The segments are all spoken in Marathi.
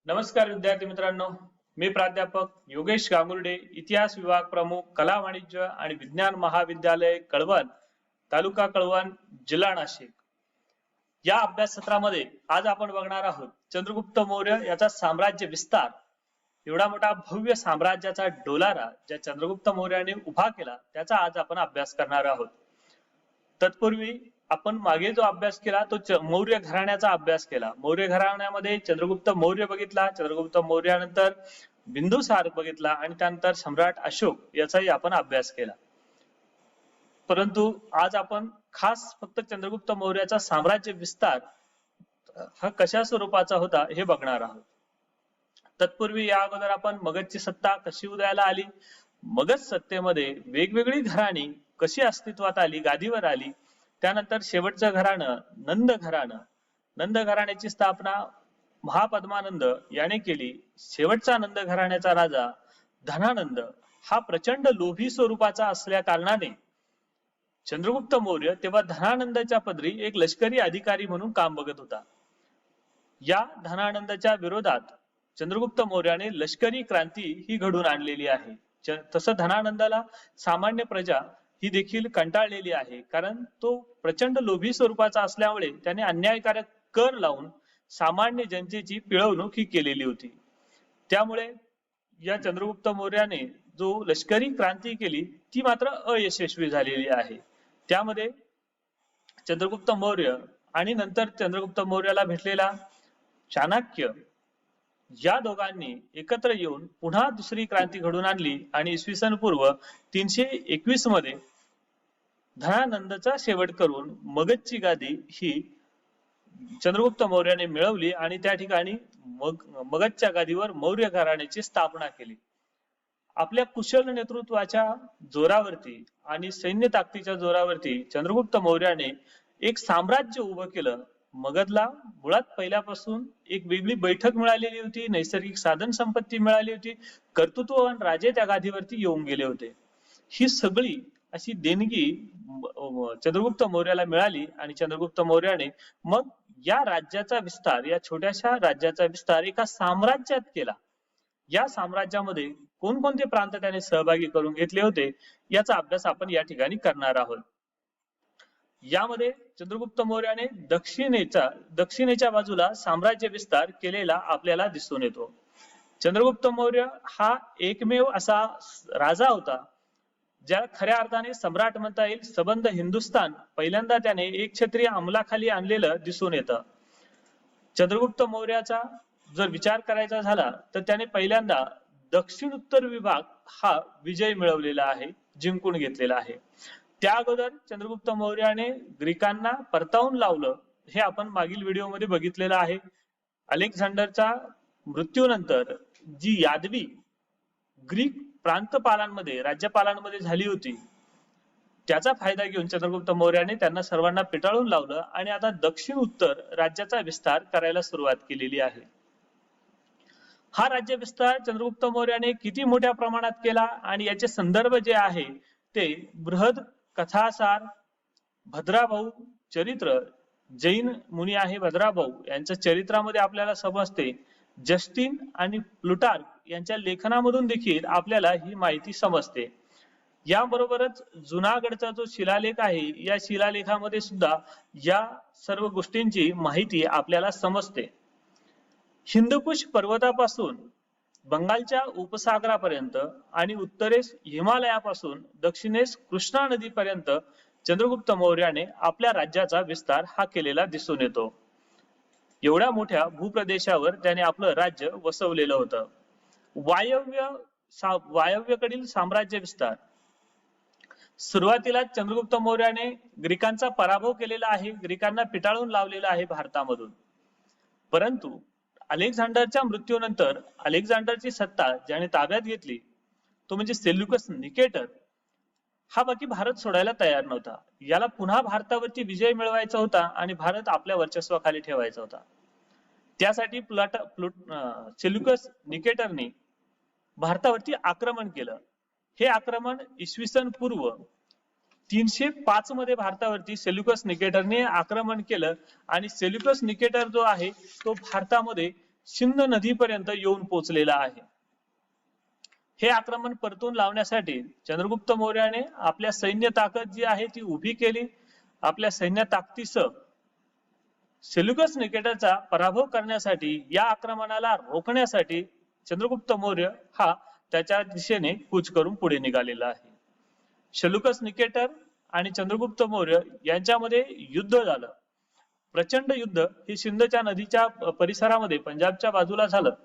नमस्कार विद्यार्थी मित्रांनो, मी प्राध्यापक योगेश गांगुर्डे, इतिहास विभाग प्रमुख, कला वाणिज्य आणि विज्ञान महाविद्यालय कळवण, तालुका कळवण, जिल्हा नाशिक. या अभ्यासक्रमामध्ये आज आपण बघणार आहोत चंद्रगुप्त मौर्य याचा साम्राज्य विस्तार. एवढा मोठा भव्य साम्राज्याचा डोलारा ज्या चंद्रगुप्त मौर्याने उभा केला त्याचा आज आपण अभ्यास करणार आहोत. तत्पूर्वी आपण मागे जो अभ्यास केला तो मौर्य घराण्याचा अभ्यास केला. मौर्य घराण्यामध्ये चंद्रगुप्त मौर्य बघितला, चंद्रगुप्त मौर्यानंतर बिंदुसार बघितला आणि त्यानंतर सम्राट अशोक याचाही आपण अभ्यास केला. परंतु आज आपण खास फक्त चंद्रगुप्त मौर्याचा साम्राज्य विस्तार हा कशा स्वरूपाचा होता हे बघणार आहोत. तत्पूर्वी या अगोदर आपण मगधची सत्ता कशी उदयाला आली, मगध सत्तेमध्ये वेगवेगळी घराणी कशी अस्तित्वात आली, गादीवर आली, त्यानंतर शेवटचं घराणं नंद घराण्याची स्थापना महापद्मानंद याने केली. शेवटचा नंद घराण्याचा राजा धनानंद हा प्रचंड लोभी स्वरूपाचा असल्या कारणाने चंद्रगुप्त मौर्य तेव्हा धनानंदाच्या पदरी एक लष्करी अधिकारी म्हणून काम बघत होता. या धनानंदाच्या विरोधात चंद्रगुप्त मौर्याने लष्करी क्रांती ही घडून आणलेली आहे. तसं धनानंदाला सामान्य प्रजा ही देखील कंटाळलेली आहे, कारण तो प्रचंड लोभी स्वरूपाचा असल्यामुळे त्याने अन्यायकारक कर लावून सामान्य जनतेची पिळवणूक ही केलेली होती. त्यामुळे या चंद्रगुप्त मौर्याने जो लष्करी क्रांती केली ती मात्र अयशस्वी झालेली आहे. त्यामध्ये चंद्रगुप्त मौर्य आणि नंतर चंद्रगुप्त मौर्याला भेटलेला चाणक्य या दोघांनी एकत्र येऊन पुन्हा दुसरी क्रांती घडून आणली आणि इसवी सन पूर्व 321 मध्ये धनानंदाचा शेवट करून मगधची गादी ही चंद्रगुप्त मौर्याने मिळवली आणि त्या ठिकाणी मगधच्या गादीवर मौर्य घराण्याची स्थापना केली. आपल्या कुशल नेतृत्वाच्या जोरावरती आणि सैन्य ताकदीच्या जोरावरती चंद्रगुप्त मौर्याने एक साम्राज्य उभं केलं. मगधला मुळात पहिल्यापासून एक वेगळी बैठक मिळालेली होती, नैसर्गिक साधन संपत्ती मिळाली होती, कर्तृत्ववान राजे त्या गादीवरती येऊन गेले होते. ही सगळी अशी देणगी चंद्रगुप्त मौर्याला मिळाली आणि चंद्रगुप्त मौर्याने मग या राज्याचा विस्तार, या छोट्याशा राज्याचा विस्तार एका साम्राज्यात केला. या साम्राज्यामध्ये कोणकोणते प्रांत त्याने सहभागी करून घेतले होते याचा अभ्यास आपण या ठिकाणी करणार आहोत. यामध्ये चंद्रगुप्त मौर्याने दक्षिणेच्या बाजूला साम्राज्य विस्तार केलेला आपल्याला दिसून येतो. चंद्रगुप्त मौर्य हा एकमेव असा राजा होता ज्या खऱ्या अर्थाने सम्राट म्हणता येईल. सबंध हिंदुस्थान पहिल्यांदा त्याने एकछत्री अंमलाखाली आणलेलं दिसून येतं. चंद्रगुप्त मौर्याचा जर विचार करायचा झाला तर त्याने पहिल्यांदा दक्षिण उत्तर विभाग हा विजय मिळवलेला आहे, जिंकून घेतलेला आहे. त्या अगोदर चंद्रगुप्त मौर्याने ग्रीकांना परतावून लावलं, हे आपण मागील व्हिडिओमध्ये बघितलेलं आहे. अलेक्झांडरच्या मृत्यूनंतर जी यादवी ग्रीक प्रांतपालांमध्ये राज्यपालांमध्ये झाली होती त्याचा फायदा घेऊन चंद्रगुप्त मौर्याने त्यांना सर्वांना पिटाळून लावलं आणि आता दक्षिण उत्तर राज्याचा विस्तार करायला सुरुवात केलेली आहे. हा राज्य विस्तार चंद्रगुप्त मौर्याने किती मोठ्या प्रमाणात केला आणि याचे संदर्भ जे आहे ते बृहद कथासार, भद्राभाऊ चरित्र, जैन मुनी आहे भद्राभाऊ यांच्या चरित्रामध्ये आपल्याला समजते. जस्टिन आणि प्लुटार्क यांच्या लेखनामधून देखील आपल्याला ही माहिती समजते. याबरोबरच जुनागडचा जो शिलालेख आहे या शिलालेखामध्ये सुद्धा या सर्व गोष्टींची माहिती आपल्याला समजते. हिंदकुश पर्वतापासून बंगालच्या उपसागरापर्यंत आणि उत्तरेस हिमालयापासून दक्षिणेस कृष्णा नदीपर्यंत चंद्रगुप्त मौर्याने आपल्या राज्याचा विस्तार हा केलेला दिसून येतो. एवढ्या मोठ्या भूप्रदेशावर त्याने आपलं राज्य वसवलेलं होतं. वायव्येकडील साम्राज्य विस्तार. सुरुवातीला चंद्रगुप्त मौर्याने ग्रीकांचा पराभव केलेला आहे, ग्रीकांना पिटाळून लावलेला आहे भारतामधून. परंतु अलेक्झांडरच्या मृत्यूनंतर अलेक्झांडरची सत्ता ज्याने ताब्यात घेतली तो म्हणजे सेल्युकस निकेटर. हा बाकी भारत सोडायला तयार नव्हता. याला पुन्हा भारतावरती विजय मिळवायचा होता आणि भारत आपल्या वर्चस्वाखाली ठेवायचा होता. त्यासाठी सेल्युकस निकेटरने भारतावरती आक्रमण केलं. हे आक्रमण इसवी सन पूर्व 305 मध्ये भारतावरती सेल्युकस निकेटरने आक्रमण केलं आणि सेल्युकस निकेटर जो आहे तो भारतामध्ये सिंध नदीपर्यंत येऊन पोहोचलेला आहे. हे आक्रमण परतून लावण्यासाठी चंद्रगुप्त मौर्याने आपल्या सैन्य ताकद जी आहे ती उभी केली. आपल्या सैन्य ताकदीसह सेल्युकस निकेटरचा पराभव करण्यासाठी, या आक्रमणाला रोखण्यासाठी चंद्रगुप्त मौर्य हा त्याच्या दिशेने कूच करून पुढे निघालेला आहे. सेल्युकस निकेटर आणि चंद्रगुप्त मौर्य यांच्यामध्ये युद्ध झालं. प्रचंड युद्ध हे सिंधच्या नदीच्या परिसरामध्ये पंजाबच्या बाजूला झालं.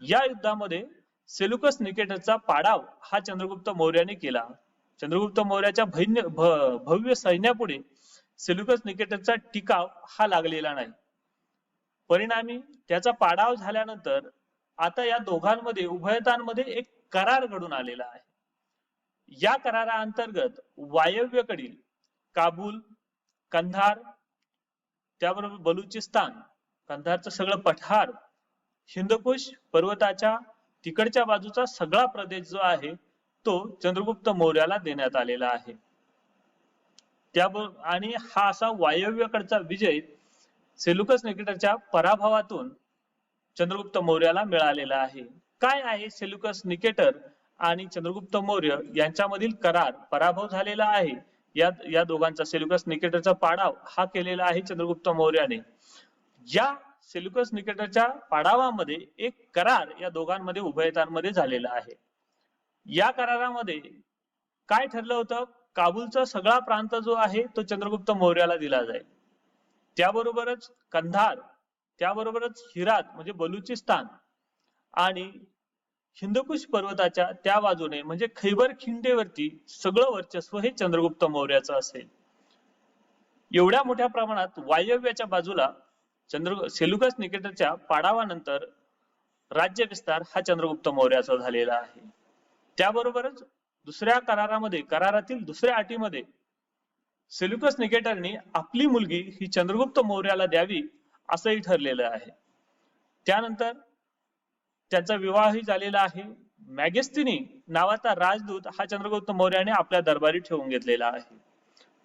या युद्धामध्ये सेल्युकस निकेटरचा पाडाव हा चंद्रगुप्त मौर्याने केला. चंद्रगुप्त मौर्याच्या भव्य सैन्यापुढे सेल्युकस निकेटरचा टिकाव हा लागलेला नाही. परिणामी त्याचा पाडाव झाल्यानंतर आता या दोघांमध्ये, उभयतांमध्ये एक करार घडून आलेला आहे. या कराराअंतर्गत वायव्येकडील काबूल, कंधार, त्याबरोबर बलुचिस्तान, कंधारचं सगळं पठार, हिंदकुश पर्वताच्या तिकडच्या बाजूचा सगळा प्रदेश जो आहे तो चंद्रगुप्त मौर्याला देण्यात आलेला आहे. आणि हा असा वायव्येकडचा विजय सेल्युकस निकेटरच्या पराभवातून चंद्रगुप्त मौर्याला मिळालेला आहे. काय आहे सेल्युकस निकेटर आणि चंद्रगुप्त मौर्य यांच्यामधील करार? पराभव झालेला आहे या दोघांचा. सेल्युकस निकेटरचा पाडाव हा केलेला आहे चंद्रगुप्त मौर्याने. या सेल्युकस निकेटरच्या पाडावामध्ये एक करार या दोघांमध्ये, उभयतांमध्ये झालेला आहे. या करारामध्ये काय ठरलं होतं? काबूलचा सगळा प्रांत जो आहे तो चंद्रगुप्त मौर्याला दिला जाईल. त्याबरोबरच कंधार, त्याबरोबरच हिरात म्हणजे बलुचिस्तान आणि हिंदकुश पर्वताच्या त्या बाजूने म्हणजे खैबर खिंडेवरती सगळं वर्चस्व हे चंद्रगुप्त मौर्याचं असेल. एवढ्या मोठ्या प्रमाणात वायव्याच्या बाजूला सेल्युकस निकेटरच्या पाडावानंतर राज्य विस्तार हा चंद्रगुप्त मौर्याचा झालेला आहे. त्याबरोबरच दुसऱ्या करारातील दुसऱ्या अटीमध्ये सेल्युकस निकेटरने आपली मुलगी ही चंद्रगुप्त मौर्याला द्यावी असंही ठरलेलं आहे. त्यानंतर त्यांचा विवाहही झालेला आहे. मॅगेस्तिनी नावाचा राजदूत हा चंद्रगुप्त मौर्याने आपल्या दरबारी ठेवून घेतलेला आहे.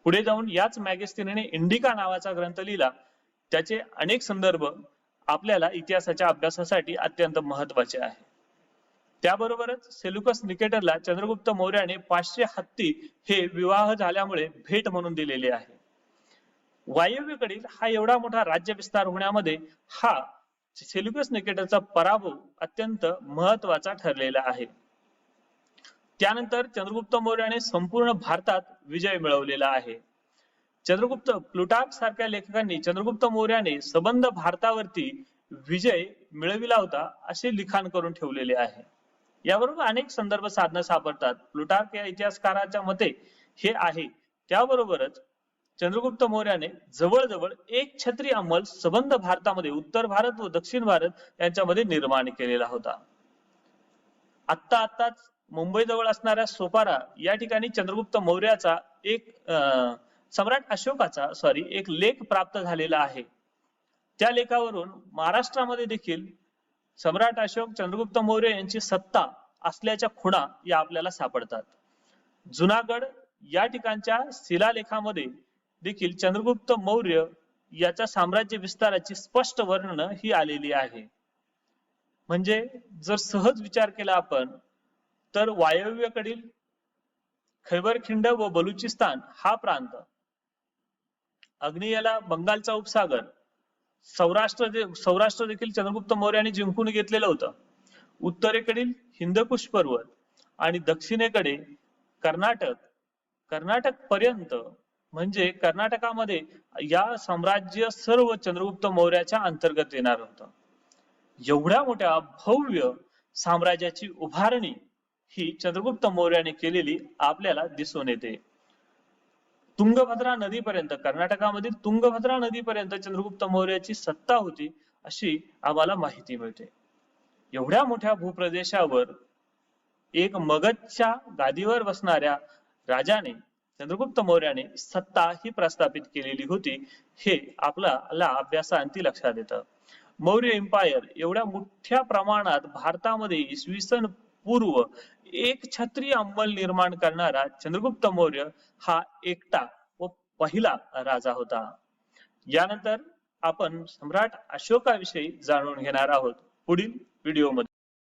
पुढे जाऊन याच मॅगेस्तिनीने इंडिका नावाचा ग्रंथ लिहिला. त्याचे अनेक संदर्भ आपल्याला इतिहासाच्या अभ्यासासाठी अत्यंत महत्वाचे आहे. त्याबरोबरच सेल्युकस निकेटरला चंद्रगुप्त मौर्याने 500 हत्ती हे विवाह झाल्यामुळे भेट म्हणून दिलेले आहे. वायव्येकडील हा एवढा मोठा राज्य विस्तार होण्यामध्ये हा सेल्युकस निकेटरचा पराभव अत्यंत महत्वाचा ठरलेला आहे. त्यानंतर चंद्रगुप्त मौर्याने संपूर्ण भारतात विजय मिळवलेला आहे. प्लुटार्क सारख्या लेखकांनी चंद्रगुप्त मौर्याने सबंध भारतावरती विजय मिळविला होता असे लिखाण करून ठेवलेले आहे. याबरोबर अनेक संदर्भ साधनं सापडतात. प्लुटार्क या इतिहासकाराच्या मते हे आहे. त्याबरोबरच चंद्रगुप्त मौर्याने जवळजवळ एक छत्री अंमल सबंध भारतामध्ये, उत्तर भारत व दक्षिण भारत यांच्यामध्ये निर्माण केलेला होता. आत्ताच मुंबई जवळ असणाऱ्या सोपारा या ठिकाणी चंद्रगुप्त मौर्याचा सम्राट अशोकाचा एक लेख प्राप्त झालेला आहे. त्या लेखावरून महाराष्ट्रामध्ये देखील सम्राट अशोक, चंद्रगुप्त मौर्य यांची सत्ता असल्याच्या खुणा या आपल्याला सापडतात. जुनागड या ठिकाणच्या शिलालेखामध्ये देखील चंद्रगुप्त मौर्य याच्या साम्राज्य विस्ताराची स्पष्ट वर्णन ही आलेली आहे. म्हणजे जर सहज विचार केला आपण तर वायव्येकडील खैबर खिंड व बलुचिस्तान हा प्रांत, आग्नेयेला बंगालचा उपसागर, सौराष्ट्र देखील चंद्रगुप्त मौर्याने जिंकून घेतलेलं होतं. उत्तरेकडील हिंदकुश पर्वत आणि दक्षिणेकडे कर्नाटक पर्यंत म्हणजे कर्नाटकामध्ये या साम्राज्य सर्व चंद्रगुप्त मौर्याच्या अंतर्गत येणार होतं. एवढ्या मोठ्या भव्य साम्राज्याची उभारणी ही चंद्रगुप्त मौर्याने केलेली आपल्याला दिसून येते. तुंगभद्रा नदीपर्यंत, कर्नाटकामधील तुंगभद्रा नदीपर्यंत चंद्रगुप्त मौर्याची सत्ता होती अशी आम्हाला माहिती मिळते. एवढ्या मोठ्या भूप्रदेशावर एक मगधच्या गादीवर बसणाऱ्या राजाने, चंद्रगुप्त मौर्याने सत्ता ही प्रस्थापित केलेली होती हे आपल्याला अभ्यासाअंती लक्षात येतं. मौर्य एम्पायर एवढ्या मोठ्या प्रमाणात भारतामध्ये इसवी सन पूर्व एक छत्री अंमल निर्माण करणारा चंद्रगुप्त मौर्य हा एकटा व पहिला राजा होता. यानंतर आपण सम्राट अशोकाविषयी जाणून घेणार आहोत पुढील व्हिडिओमध्ये.